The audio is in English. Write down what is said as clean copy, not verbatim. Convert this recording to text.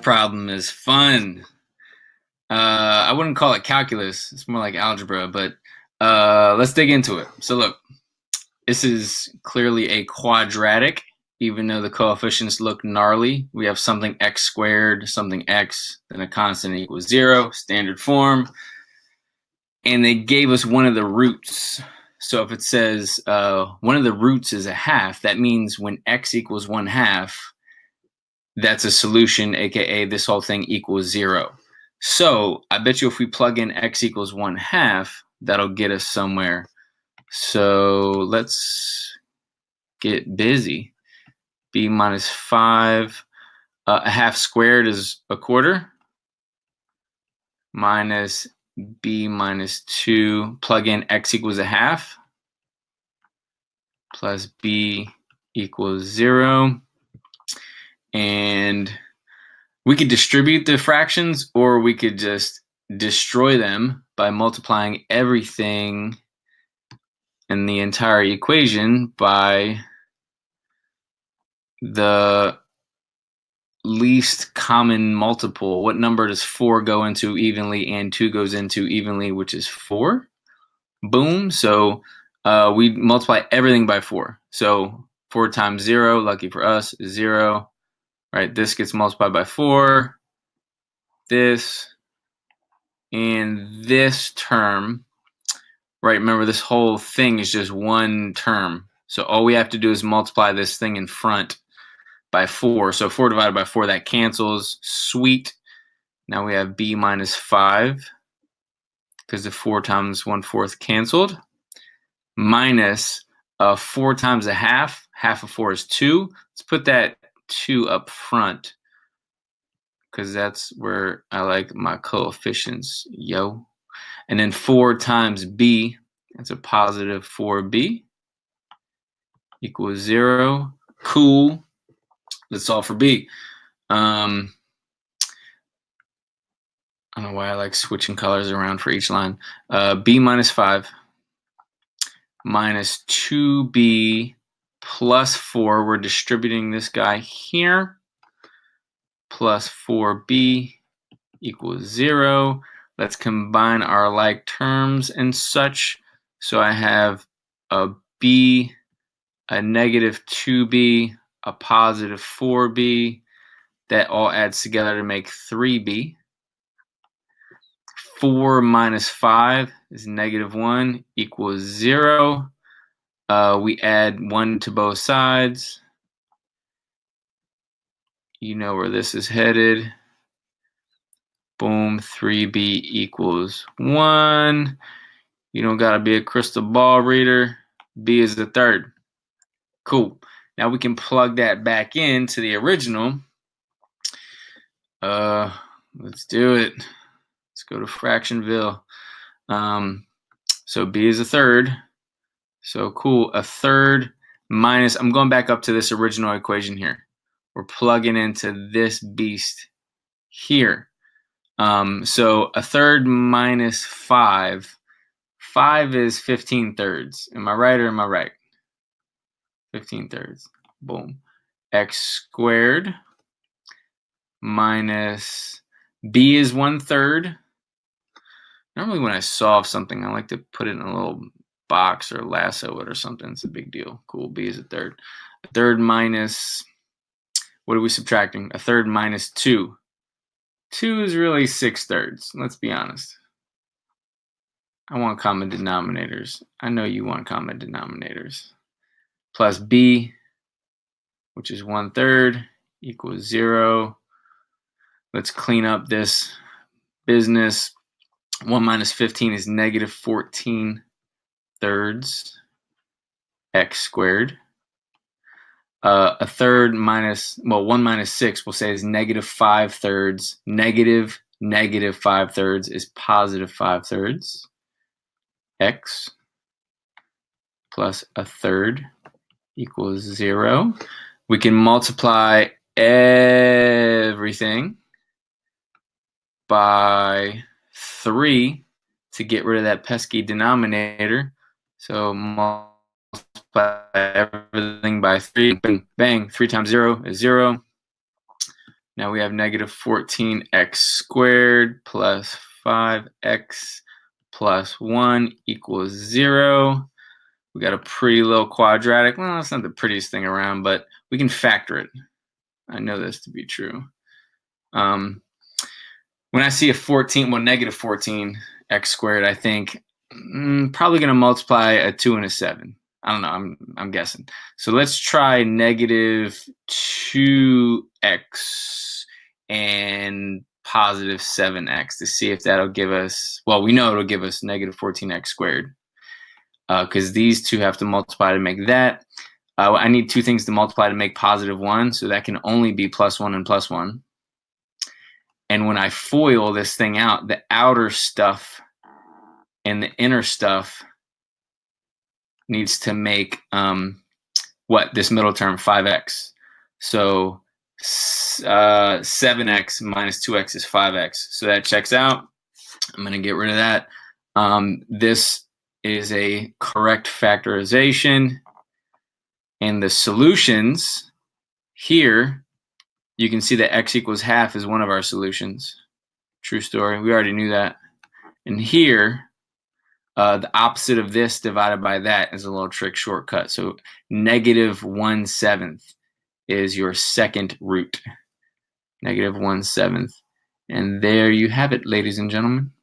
problem is fun. I wouldn't call it calculus. It's more like algebra, but let's dig into it. So look, this is clearly a quadratic, even though the coefficients look gnarly. We have something x squared, something x, then a constant equals 0, standard form. And they gave us one of the roots. So if it says one of the roots is a half, that means when x equals 1/2, that's a solution, aka this whole thing equals 0. So I bet you if we plug in x equals 1/2, that'll get us somewhere. So let's get busy. B minus 5, a half squared is a quarter, minus b minus 2, plug in x equals 1/2, plus b equals 0. And we could distribute the fractions, or we could just destroy them by multiplying everything in the entire equation by the least common multiple. What number does 4 go into evenly and 2 goes into evenly, which is 4? Boom. So we multiply everything by 4. So 4 times 0, lucky for us, is 0. Right, this gets multiplied by 4, this, and this term. Right, remember this whole thing is just one term. So all we have to do is multiply this thing in front by 4. So 4 divided by 4, that cancels. Sweet. Now we have b minus 5, because the 4 times 1/4 canceled, minus 4 times 1/2. Half of 4 is 2. Let's put that 2 up front, because that's where I like my coefficients, yo. And then 4 times b, that's a positive 4b, equals 0. Cool. Let's solve for b. I don't know why I like switching colors around for each line. B minus 5 minus 2b plus 4. We're distributing this guy here. Plus 4b equals 0. Let's combine our like terms and such. So I have a b, a negative 2b, a positive 4b. That all adds together to make 3b. 4 minus 5 is negative 1 equals 0. We add 1 to both sides. You know where this is headed. Boom, 3b equals 1. You don't gotta be a crystal ball reader. B is the third. Cool. Now we can plug that back into the original. Let's do it. Let's go to Fractionville. So b is a third. So cool, a third minus, I'm going back up to this original equation here. We're plugging into this beast here. So a third minus 5. 5 is 15/3. Am I right or am I right? 15/3. Boom. X squared minus b is 1/3. Normally when I solve something, I like to put it in a little box or lasso it or something. It's a big deal. Cool. B is a third. A third minus, what are we subtracting? A third minus 2. 2 is really 6/3. Let's be honest. I want common denominators. I know you want common denominators. Plus b, which is 1/3, equals 0. Let's clean up this business. 1 minus 15 is negative 14/3 x squared. A third minus, well, 1 minus 6 we'll say is negative 5/3. Negative 5/3 is positive 5/3. X plus a third equals 0. We can multiply everything by 3 to get rid of that pesky denominator. So multiply everything by 3. Bang, bang. 3 times 0 is 0. Now we have negative 14x squared plus 5x plus 1 equals 0. We got a pretty little quadratic. Well, it's not the prettiest thing around, but we can factor it. I know this to be true. When I see a 14, well, negative 14x squared, I think probably going to multiply a 2 and a 7. I don't know. I'm guessing. So let's try negative 2x and positive 7x to see if that'll give us, well, we know it'll give us negative 14x squared because these two have to multiply to make that. I need two things to multiply to make positive 1, so that can only be plus 1 and plus 1. And when I FOIL this thing out, the outer stuff and the inner stuff needs to make this middle term 5x. So 7x minus 2x is 5x. So that checks out. I'm going to get rid of that. This is a correct factorization. And the solutions here, you can see that x equals half is one of our solutions. True story. We already knew that. And here, the opposite of this divided by that is a little trick shortcut. So negative 1/7 is your second root. Negative 1/7. And there you have it, ladies and gentlemen.